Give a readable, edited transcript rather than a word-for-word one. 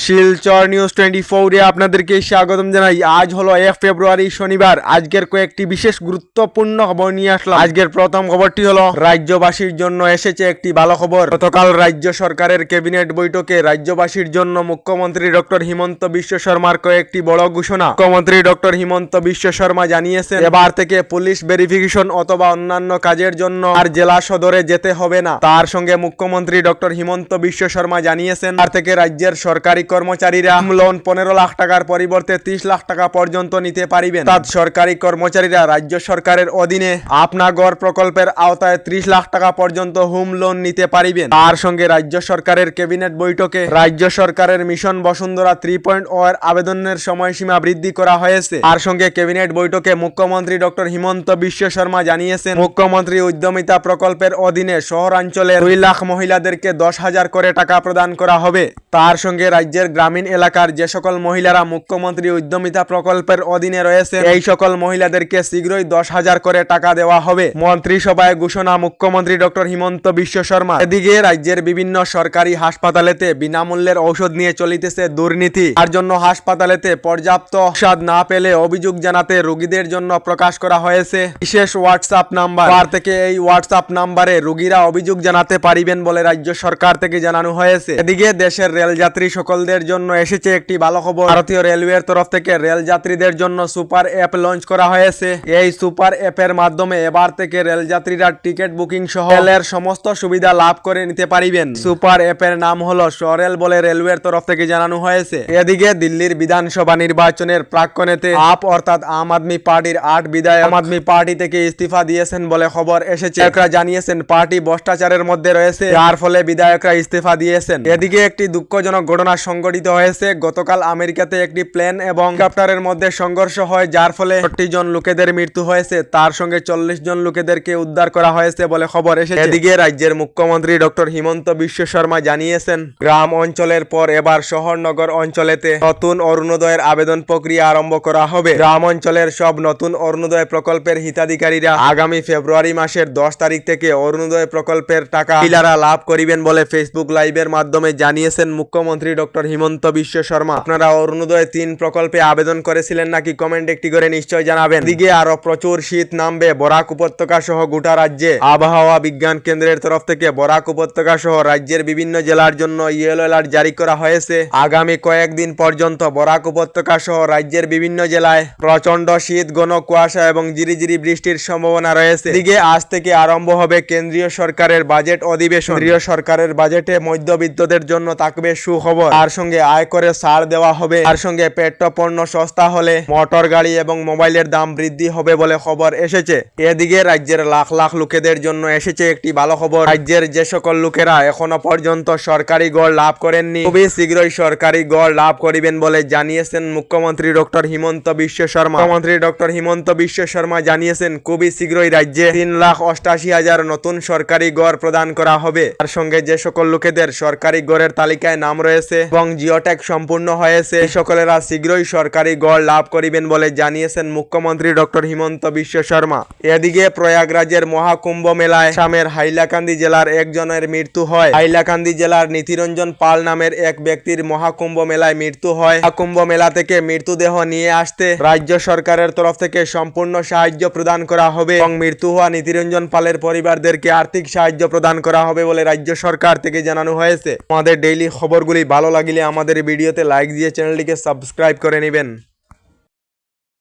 Silchar news 24 এ আপনাদেরকে স্বাগতম জানাই। আজ হলো 1 ফেব্রুয়ারি শনিবার। আজকের কয়েকটি বিশেষ গুরুত্বপূর্ণ খবর নিয়ে আসলাম। আজকের প্রথম খবরটি হলো রাজ্যবাসীর জন্য এসেছে একটি ভালো খবর। গতকাল রাজ্য সরকারের ক্যাবিনেট বৈঠকে রাজ্যবাসীর জন্য মুখ্যমন্ত্রী ডক্টর হিমন্ত বিশ্ব শর্মার কয়েকটি বড় ঘোষণা। মুখ্যমন্ত্রী ডক্টর হিমন্ত বিশ্ব শর্মা জানিয়েছেন এবার থেকে পুলিশ ভেরিফিকেশন অথবা অন্যান্য কাজের জন্য আর জেলা সদরে যেতে হবে না। তার সঙ্গে মুখ্যমন্ত্রী ডক্টর হিমন্ত বিশ্ব শর্মা জানিয়েছেন আর থেকে রাজ্যের সরকারি কর্মচারীরা লোন 15 লাখ টাকার পরিবর্তে 30 লাখ টাকা পর্যন্ত নিতে পারিবেন। অর্থাৎ সরকারি কর্মচারীরা রাজ্য সরকারের অধীনে আপনা গড় প্রকল্পের আওতায় 30 লাখ টাকা পর্যন্ত হোম লোন নিতে পারিবেন। তার সঙ্গে রাজ্য সরকারের ক্যাবিনেট বৈঠকে রাজ্য সরকারের মিশন বসুন্ধরা 3.0 এর আবেদনের সময়সীমা বৃদ্ধি করা হয়েছে। তার সঙ্গে ক্যাবিনেট বৈঠকে মুখ্যমন্ত্রী ডক্টর হিমন্ত বিশ্ব শর্মা জানিয়েছেন মুখ্যমন্ত্রী উদ্যমিতা প্রকল্পের অধীনে শহরাঞ্চলের 2 লাখ মহিলাদেরকে 10,000 করে টাকা প্রদান করা হবে। তার সঙ্গে রাজ্যের গ্রামীণ এলাকার যে সকল মহিলারা মুখ্যমন্ত্রী উদ্যমিতা প্রকল্পের অধীনে রয়েছে এই সকল মহিলাদেরকে শীঘ্রই 10,000 করে টাকা দেওয়া হবে। মন্ত্রিসভায় ঘোষণা মুখ্যমন্ত্রী ডক্টর হিমন্ত বিশ্ব শর্মা। এদিকে রাজ্যের বিভিন্ন সরকারি হাসপাতালেতে বিনামূল্যের ঔষধ নিয়ে চলিতেছে দুর্নীতি। তার জন্য হাসপাতালেতে পর্যাপ্ত ঔষধ না পেলে অভিযোগ জানাতে রোগীদের জন্য প্রকাশ করা হয়েছে বিশেষ হোয়াটসঅ্যাপ নাম্বার। তার থেকে এই হোয়াটসঅ্যাপ নাম্বারে রোগীরা অভিযোগ জানাতে পারিবেন বলে রাজ্য সরকার থেকে জানানো হয়েছে। এদিকে দেশের রেলযাত্রী সকলদের জন্য এসেছে একটি ভালো খবর। ভারতীয় রেলওয়ের তরফ থেকে রেলযাত্রীদের জন্য সুপার অ্যাপ লঞ্চ করা হয়েছে। এই সুপার অ্যাপের মাধ্যমে এবার থেকে রেলযাত্রীরা টিকিট বুকিং সহ রেলের সমস্ত সুবিধা লাভ করে নিতে পারিবেন। সুপার অ্যাপের নাম হলো সরেল বলে রেলওয়ের তরফ থেকে জানানো হয়েছে। এদিকে দিল্লির বিধানসভা নির্বাচনের প্রাক্কনেতে আপ অর্থাৎ আম আদমি পার্টির 8 বিধায়ক আম আদমি পার্টি থেকে ইস্তিফা দিয়েছেন বলে খবর এসেছে। বিধায়করা জানিয়েছেন পার্টি ভ্রষ্টাচারের মধ্যে রয়েছে, যার ফলে বিধায়করা ইস্তিফা দিয়েছেন। এদিকে একটি দুঃখজনক ঘটনা সংঘটিত হয়েছে। গতকাল আমেরিকাতে একটি প্লেন এবং হেলিকপ্টারের মধ্যে সংঘর্ষ হয়, যার ফলে 40 জন লোকেদের মৃত্যু হয়েছে। তার সঙ্গে 40 জন লোকেদেরকে উদ্ধার করা হয়েছে বলে খবর এসেছে। এদিকে রাজ্যের মুখ্যমন্ত্রী ডক্টর হিমন্ত বিশ্ব শর্মা জানিয়েছেন গ্রাম অঞ্চলের পর এবার শহর নগর অঞ্চলেতে নতুন অরুণোদয়ের আবেদন প্রক্রিয়া আরম্ভ করা হবে। গ্রাম অঞ্চলের সব নতুন অরুণোদয় প্রকল্পের হিতাধিকারীরা আগামী ফেব্রুয়ারি মাসের 10 তারিখ থেকে অরুণোদয় প্রকল্পের টাকা মহিলারা লাভ করিবেন বলে ফেসবুক লাইভের মাধ্যমে জানিয়েছেন মুখ্যমন্ত্রী ডক্টর হিমন্ত বিশ্ব শর্মা। আপনারা অরুণোদয় 3 প্রকল্পে আবেদন করেছিলেন নাকি? কমেন্ট একটি করে নিশ্চয় জানাবেন। এদিকে আরো প্রচুর শীত নামবে বরাক উপত্যকা সহ গোটা রাজ্যে। আবহাওয়া বিজ্ঞান কেন্দ্রের তরফ থেকে বরাক উপত্যকা সহ রাজ্যের বিভিন্ন জেলার জন্য ইয়েলো অ্যালার্ট জারি করা হয়েছে। আগামী কয়েকদিন পর্যন্ত বরাক উপত্যকা সহ রাজ্যের বিভিন্ন জেলায় প্রচন্ড শীত, ঘন কুয়াশা এবং ঝিরিঝিরি বৃষ্টির সম্ভাবনা রয়েছে। এদিকে আজ থেকে আরম্ভ হবে কেন্দ্রীয় সরকারের বাজেট অধিবেশন। কেন্দ্রীয় সরকারের বাজেটে মধ্যবিত্তদের জন্য থাকবে সুখবর। তার সঙ্গে আয়করে ছাড় দেওয়া হবে। তার সঙ্গে পেট্রোপণ্য সস্তা হলে মোটর গাড়ি এবং মোবাইলের দাম বৃদ্ধি হবে বলে খবর এসেছে। এদিকে রাজ্যের লাখ লাখ লোকেদের জন্য এসেছে একটি ভালো খবর। রাজ্যের যে সকল লোকেরা এখনো পর্যন্ত সরকারি গড় লাভ করেননি খুবই শীঘ্রই সরকারি গড় লাভ করিবেন বলে জানিয়েছেন মুখ্যমন্ত্রী ডক্টর হিমন্ত বিশ্ব শর্মা। মুখ্যমন্ত্রী ডক্টর হিমন্ত বিশ্ব শর্মা জানিয়েছেন খুবই শীঘ্রই রাজ্যে 3,88,000 নতুন সরকারি গড় প্রদান করা হবে। তার সঙ্গে যে সকল লোকেদের সরকারি গড়ের তালিকায় নাম রয়েছে এবং জিওট্যাগ সম্পূর্ণ হয়েছে এই সকলেরা শীঘ্রই সরকারি গড় লাভ করিবেন বলে জানিয়েছেন মুখ্যমন্ত্রী ডক্টর হিমন্ত বিশ্ব শর্মা। এদিকে প্রয়াগরাজের মহাকুম্ভ মেলায় আসামের হাইলাকান্দি জেলার একজনের মৃত্যু হয়। হাইলাকান্দি জেলার নীতিরঞ্জন পাল নামের এক ব্যক্তির মহাকুম্ভ মেলায় মৃত্যু হয়। মহাকুম্ভ মেলা থেকে মৃত্যুদেহ নিয়ে আসতে রাজ্য সরকারের তরফ থেকে সম্পূর্ণ সাহায্য প্রদান করা হবে এবং মৃত্যু হওয়া নীতিরঞ্জন পালের পরিবারদেরকে আর্থিক সাহায্য প্রদান করা হবে বলে রাজ্য সরকার থেকে জানানো হয়েছে। আমাদের ডেইলি খবরগুলি ভালো লাগলে আমাদের ভিডিওতে লাইক দিয়ে চ্যানেলটিকে সাবস্ক্রাইব করে নেবেন।